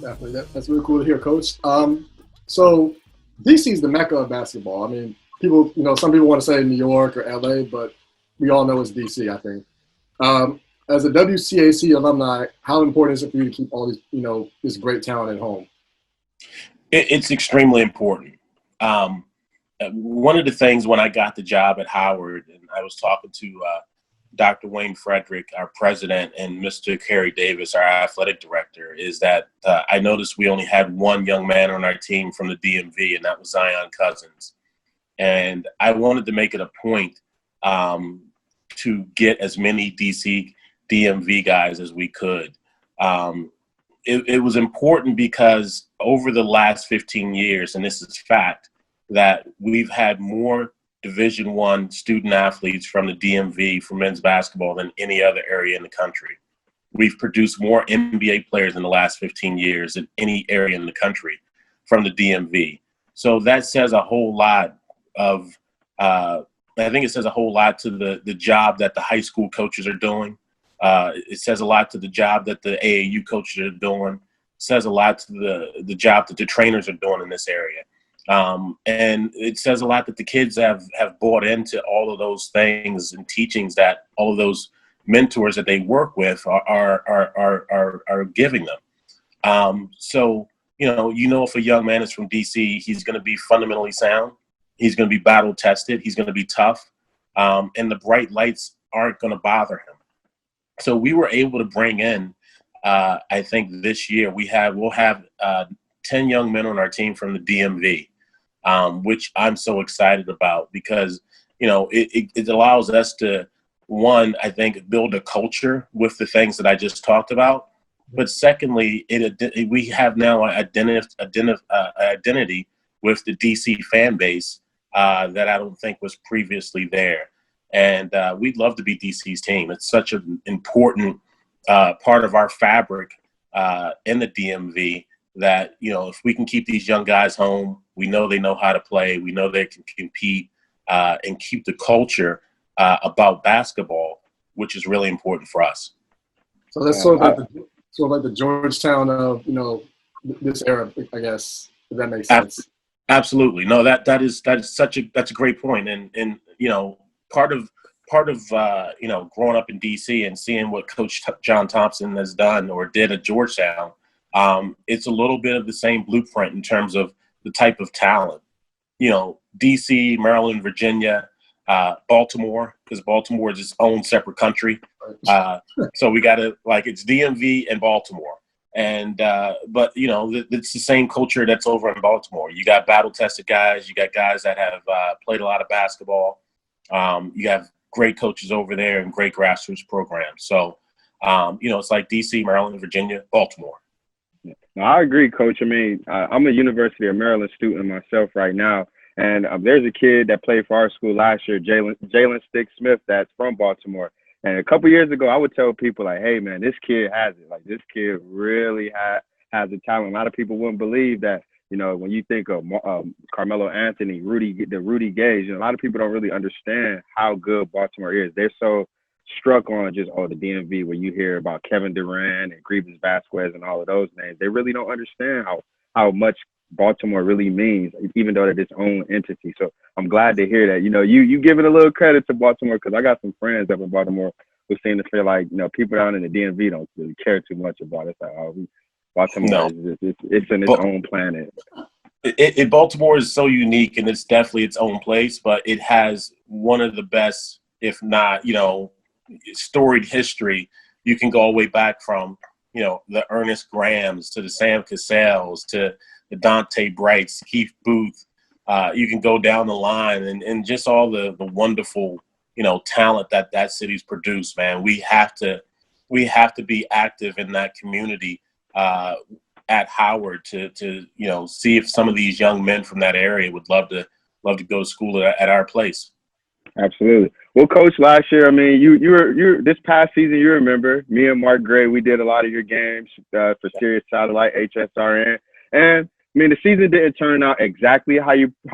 Definitely. That's really cool to hear, Coach. So DC is the mecca of basketball. I mean, people, some people want to say New York or LA, but we all know it's DC, I think. As a WCAC alumni, how important is it for you to keep all these, this great talent at home? It's extremely important. Um, One of the things when I got the job at Howard, and I was talking to Dr. Wayne Frederick, our president, and Mr. Kerry Davis, our athletic director, is that I noticed we only had one young man on our team from the DMV, and that was Zion Cousins. And I wanted to make it a point to get as many DC DMV guys as we could. Um, it was important because over the last 15 years, and this is fact, that we've had more Division I student athletes from the DMV for men's basketball than any other area in the country. We've produced more NBA players in the last 15 years than any area in the country from the DMV. So that says a whole lot of, I think it says a whole lot to the job that the high school coaches are doing. It says a lot to the job that the AAU coaches are doing. It says a lot to the job that the trainers are doing in this area. And it says a lot that the kids have bought into all of those things and teachings that all of those mentors that they work with are giving them. So, if a young man is from DC, he's going to be fundamentally sound. He's going to be battle tested. He's going to be tough. And the bright lights aren't going to bother him. So we were able to bring in, I think this year we'll have 10 young men on our team from the DMV, which I'm so excited about because, it allows us to, one, I think, build a culture with the things that I just talked about. But secondly, we have now an identity with the DC fan base that I don't think was previously there. And we'd love to be DC's team. It's such an important part of our fabric in the DMV that, if we can keep these young guys home, we know they know how to play. We know they can compete and keep the culture about basketball, which is really important for us. So that's sort of like the Georgetown of, this era, I guess, if that makes sense. Absolutely. No, that's a great point. And part of growing up in DC and seeing what Coach John Thompson has done or did at Georgetown, it's a little bit of the same blueprint in terms of the type of talent. DC, Maryland, Virginia, Baltimore, because Baltimore is its own separate country. So we got to it's DMV and Baltimore. And but it's the same culture that's over in Baltimore. You got battle tested guys. You got guys that have played a lot of basketball. You have great coaches over there and great grassroots programs. So it's like DC, Maryland, Virginia, Baltimore. No, I agree, Coach. I mean, I'm a University of Maryland student myself right now, and there's a kid that played for our school last year, Jalen Stick Smith, that's from Baltimore. And a couple years ago, I would tell people like, "Hey, man, this kid has it. Like, this kid really has the talent." A lot of people wouldn't believe that. When you think of Carmelo Anthony, Rudy Gage, a lot of people don't really understand how good Baltimore is. They're so struck on just the DMV, where you hear about Kevin Durant and Grievous Vasquez and all of those names. They really don't understand how much Baltimore really means, even though they're its own entity. So I'm glad to hear that. You giving a little credit to Baltimore, because I got some friends up in Baltimore who seem to feel like people down in the DMV don't really care too much about it. It's like, Baltimore it's in its own planet. Baltimore is so unique, and it's definitely its own place, but it has one of the best, if not, storied history. You can go all the way back from, the Ernest Grahams to the Sam Cassels to the Dante Brights, Keith Booth. You can go down the line and just all the wonderful, talent that city's produced, man. We have to be active in that community at Howard to see if some of these young men from that area would love to go to school at our place. Absolutely. Well, Coach, last year, I mean, you were this past season. You remember me and Mark Gray. We did a lot of your games for Sirius Satellite HSRN, and I mean, the season didn't turn out exactly how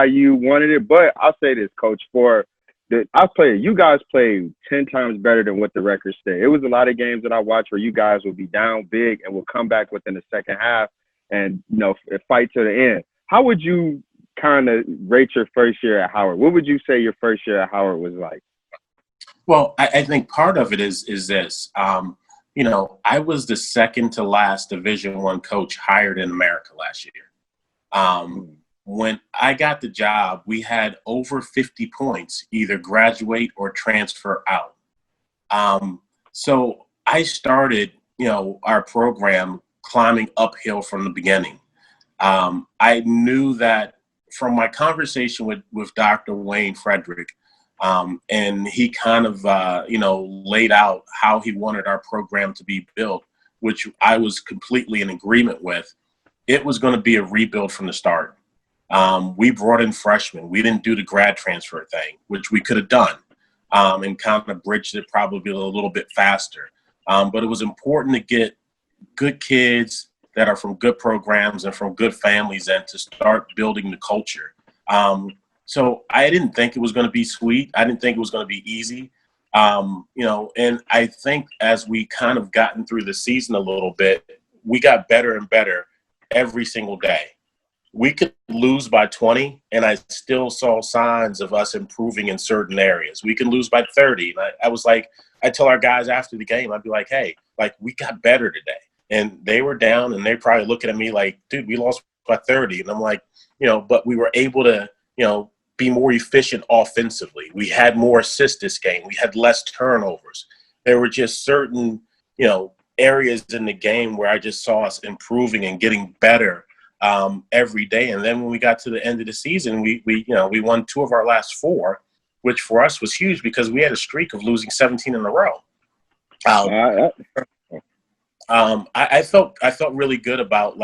you wanted it. But I'll say this, Coach, you guys played 10 times better than what the records say. It was a lot of games that I watched where you guys would be down big and would come back within the second half and fight to the end. How would you kind of rate your first year at Howard? What would you say your first year at Howard was like? Well, I think part of it is this. I was the second to last Division I coach hired in America last year. When I got the job, we had over 50 points either graduate or transfer out. So I started, our program climbing uphill from the beginning. I knew that from my conversation with Dr. Wayne Frederick, and he kind of, laid out how he wanted our program to be built, which I was completely in agreement with. It was going to be a rebuild from the start. We brought in freshmen. We didn't do the grad transfer thing, which we could have done, and kind of bridged it probably a little bit faster. But it was important to get good kids that are from good programs and from good families and to start building the culture. So I didn't think it was going to be sweet. I didn't think it was going to be easy. And I think as we kind of gotten through the season a little bit, we got better and better every single day. We could lose by 20, and I still saw signs of us improving in certain areas. We can lose by 30. And I was like, I tell our guys after the game, I'd be like, hey, we got better today. And they were down, and they're probably looking at me like, dude, we lost by 30. And I'm like, but we were able to, be more efficient offensively. We had more assists this game. We had less turnovers. There were just certain, areas in the game where I just saw us improving and getting better every day. And then when we got to the end of the season, we won 2 of our last 4, which for us was huge because we had a streak of losing 17 in a row. I felt really good about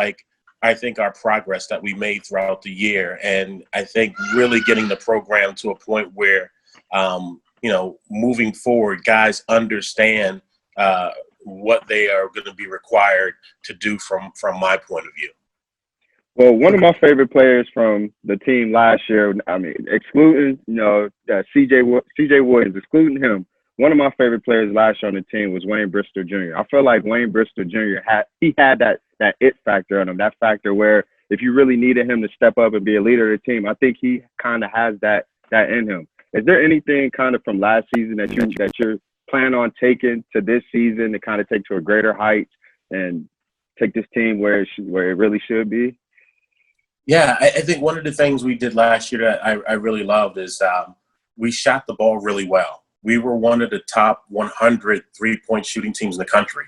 I think our progress that we made throughout the year. And I think really getting the program to a point where, moving forward, guys understand what they are going to be required to do from my point of view. Well, one of my favorite players from the team last year, excluding, C.J. Williams, excluding him, one of my favorite players last year on the team was Wayne Bristol Jr. I feel like Wayne Bristol Jr. had that it factor on him, that factor where if you really needed him to step up and be a leader of the team, I think he kind of has that in him. Is there anything kind of from last season that you're planning on taking to this season to kind of take to a greater height and take this team where it really should be? Yeah, I think one of the things we did last year that I really loved is we shot the ball really well. We were one of the top 100 three-point shooting teams in the country,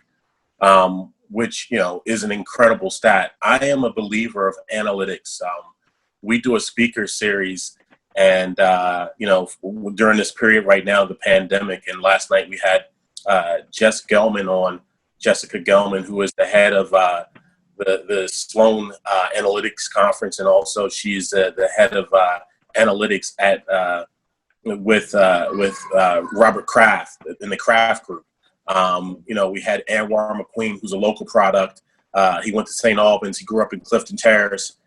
which, is an incredible stat. I am a believer of analytics. We do a speaker series, and, during this period right now, the pandemic, and last night we had Jessica Gelman, who is the head of the Sloan Analytics Conference, and also she's the head of analytics at with Robert Kraft in the Kraft Group. We had Anwar McQueen, who's a local product. He went to St. Albans. He grew up in Clifton Terrace.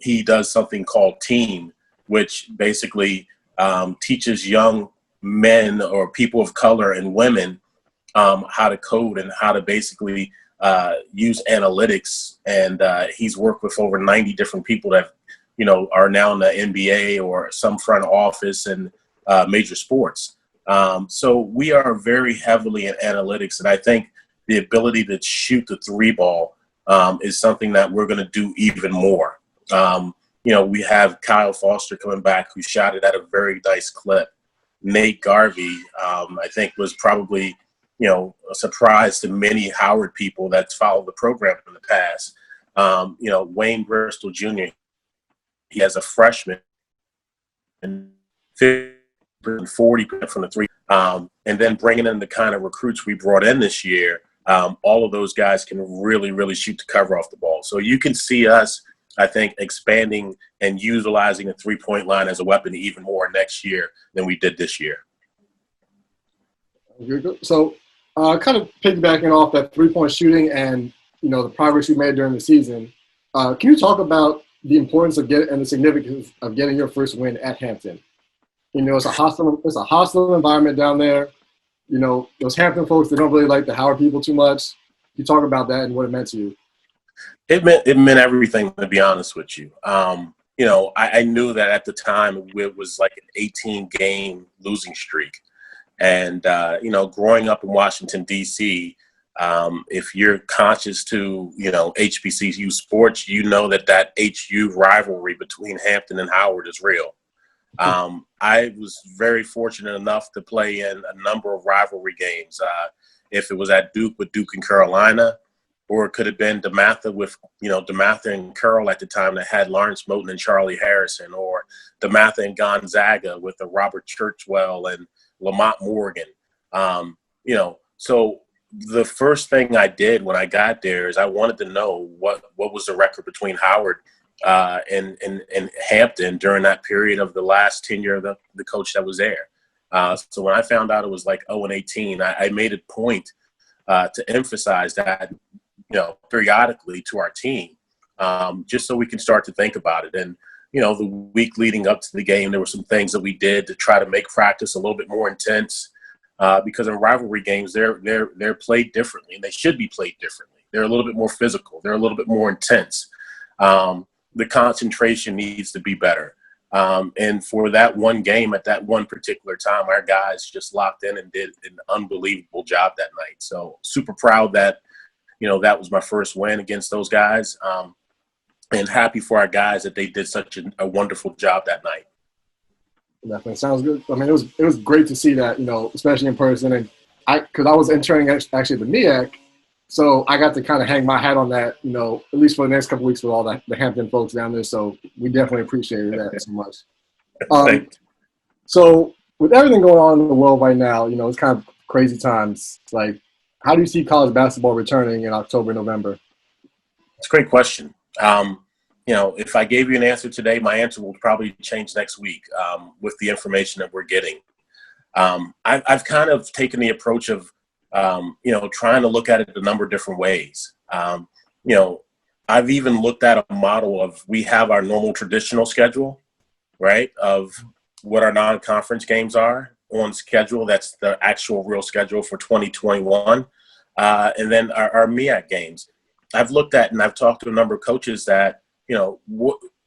He does something called TEAM, which basically teaches young men or people of color and women how to code and how to basically use analytics. And he's worked with over 90 different people that are now in the NBA or some front office and major sports. So we are very heavily in analytics. And I think the ability to shoot the 3 ball is something that we're going to do even more. We have Kyle Foster coming back, who shot it at a very nice clip. Nate Garvey, I think, was probably, a surprise to many Howard people that's followed the program in the past. Wayne Bristol Jr., he has a freshman and 40% from the 3. And then bringing in the kind of recruits we brought in this year, all of those guys can really, really shoot the cover off the ball. So you can see us, I think, expanding and utilizing the 3-point line as a weapon even more next year than we did this year. So kind of piggybacking off that 3-point shooting and, the progress you made during the season, can you talk about the importance of and the significance of getting your first win at Hampton? It's a hostile environment down there. Those Hampton folks, they don't really like the Howard people too much. You talk about that and what it meant to you. It meant everything, to be honest with you. I knew that at the time it was like an 18-game losing streak. And, growing up in Washington, D.C., if you're conscious to, HBCU sports, that HU rivalry between Hampton and Howard is real. I was very fortunate enough to play in a number of rivalry games. If it was at Duke with Duke and Carolina, or it could have been DeMatha with, DeMatha and Curl at the time that had Lawrence Moten and Charlie Harrison, or DeMatha and Gonzaga with the Robert Churchwell and Lamont Morgan. So the first thing I did when I got there is I wanted to know what was the record between Howard and Hampton during that period of the last tenure of the coach that was there. So when I found out it was like 0-18, I made a point to emphasize that, periodically to our team, just so we can start to think about it. And, the week leading up to the game, there were some things that we did to try to make practice a little bit more intense, because in rivalry games, they're played differently, and they should be played differently. They're a little bit more physical. They're a little bit more intense. The concentration needs to be better. And for that one game at that one particular time, our guys just locked in and did an unbelievable job that night. So super proud that, that was my first win against those guys. And happy for our guys that they did such a wonderful job that night. Definitely sounds good. I mean, it was great to see that, especially in person. And because I was interning actually at the MEAC, so I got to kind of hang my hat on that, at least for the next couple of weeks with all the Hampton folks down there. So we definitely appreciated that so much. So with everything going on in the world right now, it's kind of crazy times. Like, how do you see college basketball returning in October, November? It's a great question. If I gave you an answer today, my answer will probably change next week with the information that we're getting. I've kind of taken the approach of, trying to look at it a number of different ways. I've even looked at a model of we have our normal traditional schedule, right, of what our non-conference games are on schedule. That's the actual real schedule for 2021. And then our MEAC games. I've looked at and I've talked to a number of coaches that,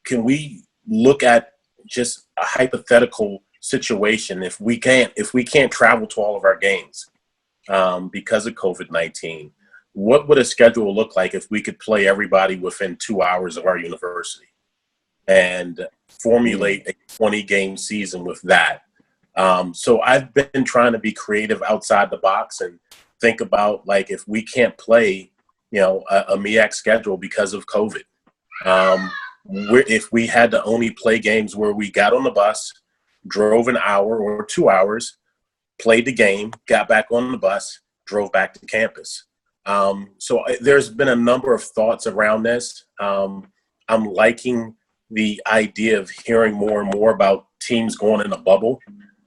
can we look at just a hypothetical situation if we can't travel to all of our games because of COVID-19, what would a schedule look like if we could play everybody within 2 hours of our university and formulate a 20-game season with that? So I've been trying to be creative outside the box and think about, like, if we can't play, a MEAC schedule because of COVID, if we had to only play games where we got on the bus, drove an hour or 2 hours, played the game, got back on the bus, drove back to campus. So there's been a number of thoughts around this. I'm liking the idea of hearing more and more about teams going in a bubble.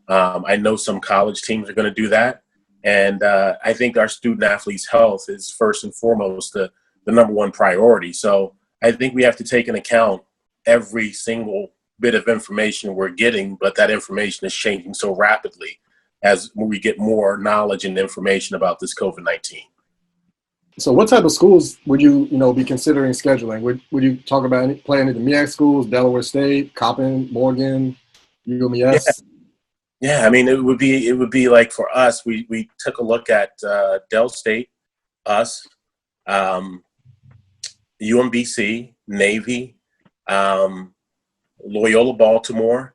I know some college teams are going to do that. And I think our student athletes' health is first and foremost the number one priority. So I think we have to take into account every single bit of information we're getting, but that information is changing so rapidly as we get more knowledge and information about this COVID-19. So what type of schools would you, be considering scheduling? Would you talk about playing at the MEAC schools, Delaware State, Coppin, Morgan, UMES? Yeah, I mean, it would be like, for us, we took a look at Del State, us, UMBC, Navy, Loyola Baltimore.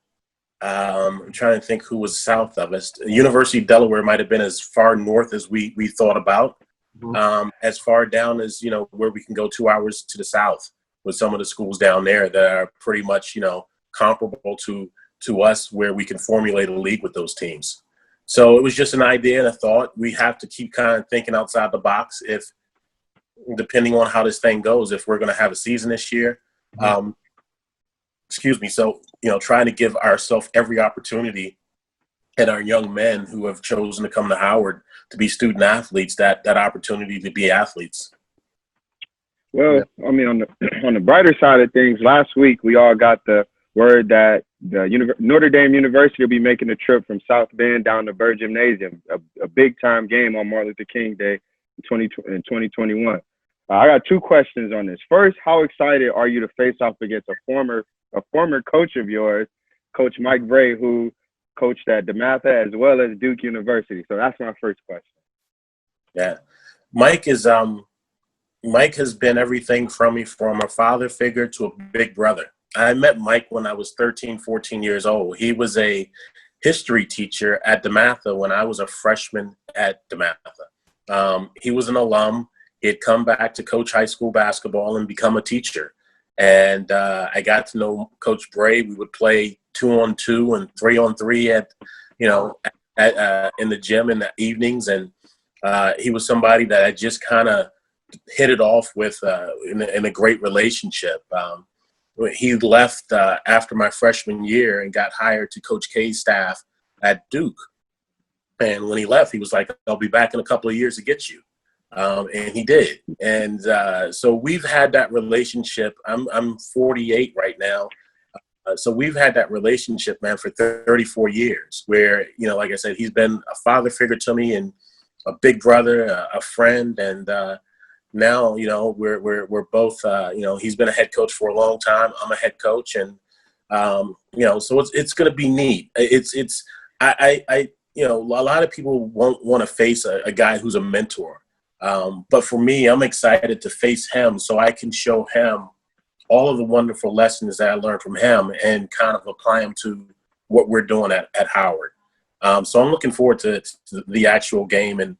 I'm trying to think who was south of us. University of Delaware might have been as far north as we thought about. As far down as, where we can go 2 hours to the south with some of the schools down there that are pretty much, comparable to us, where we can formulate a league with those teams. So it was just an idea and a thought. We have to keep kind of thinking outside the box depending on how this thing goes, if we're going to have a season this year. So, trying to give ourselves every opportunity and our young men who have chosen to come to Howard to be student athletes, that opportunity to be athletes. Well, I mean, on the brighter side of things, last week we all got the word that the Notre Dame University will be making a trip from South Bend down to Burr Gymnasium, a big-time game on Martin Luther King Day in 2021. I got two questions on this. First, how excited are you to face off against a former coach of yours, Coach Mike Bray, who coached at DeMatha as well as Duke University? So that's my first question. Yeah, Mike has been everything from me, from a father figure to a big brother. I met Mike when I was 13, 14 years old. He was a history teacher at DeMatha when I was a freshman at DeMatha. He was an alum. He had come back to coach high school basketball and become a teacher. And I got to know Coach Bray. We would play 2-on-2 and 3-on-3 in the gym in the evenings. And he was somebody that I just kind of hit it off with in a great relationship. He left after my freshman year and got hired to Coach K's staff at Duke. And when he left, he was like, "I'll be back in a couple of years to get you." And he did. And so we've had that relationship. I'm 48 right now. So we've had that relationship, man, for 34 years where, like I said, he's been a father figure to me and a big brother, a friend. And now, we're both, he's been a head coach for a long time. I'm a head coach. And, so it's going to be neat. A lot of people won't want to face a guy who's a mentor. But for me, I'm excited to face him so I can show him all of the wonderful lessons that I learned from him and kind of apply them to what we're doing at Howard. So I'm looking forward to the actual game and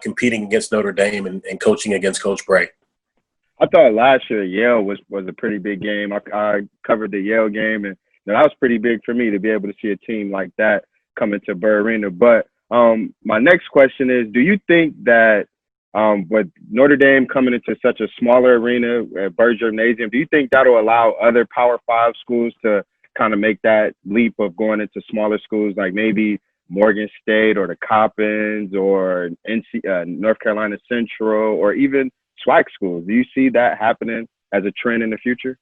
competing against Notre Dame and coaching against Coach Bray. I thought last year Yale was a pretty big game. I covered the Yale game, and that was pretty big for me to be able to see a team like that come into Burr Arena. But my next question is, do you think that with Notre Dame coming into such a smaller arena at Burr Gymnasium, do you think that'll allow other Power 5 schools to kind of make that leap of going into smaller schools like maybe Morgan State or the Coppins or North Carolina Central or even SWAC schools? Do you see that happening as a trend in the future?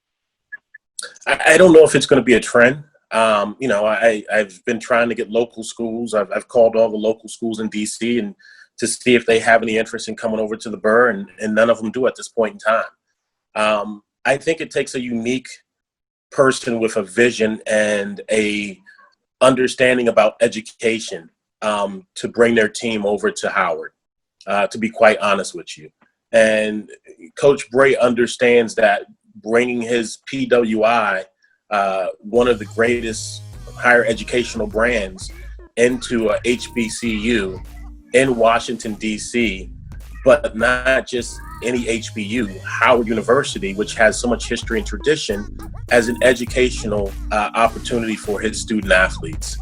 I don't know if it's going to be a trend. I've been trying to get local schools. I've called all the local schools in D.C. and to see if they have any interest in coming over to the Burr, and none of them do at this point in time. I think it takes a unique person with a vision and a understanding about education to bring their team over to Howard, to be quite honest with you. And Coach Bray understands that bringing his PWI, one of the greatest higher educational brands, into a HBCU in Washington, D.C., but not just any HBU, Howard University, which has so much history and tradition, as an educational opportunity for his student athletes.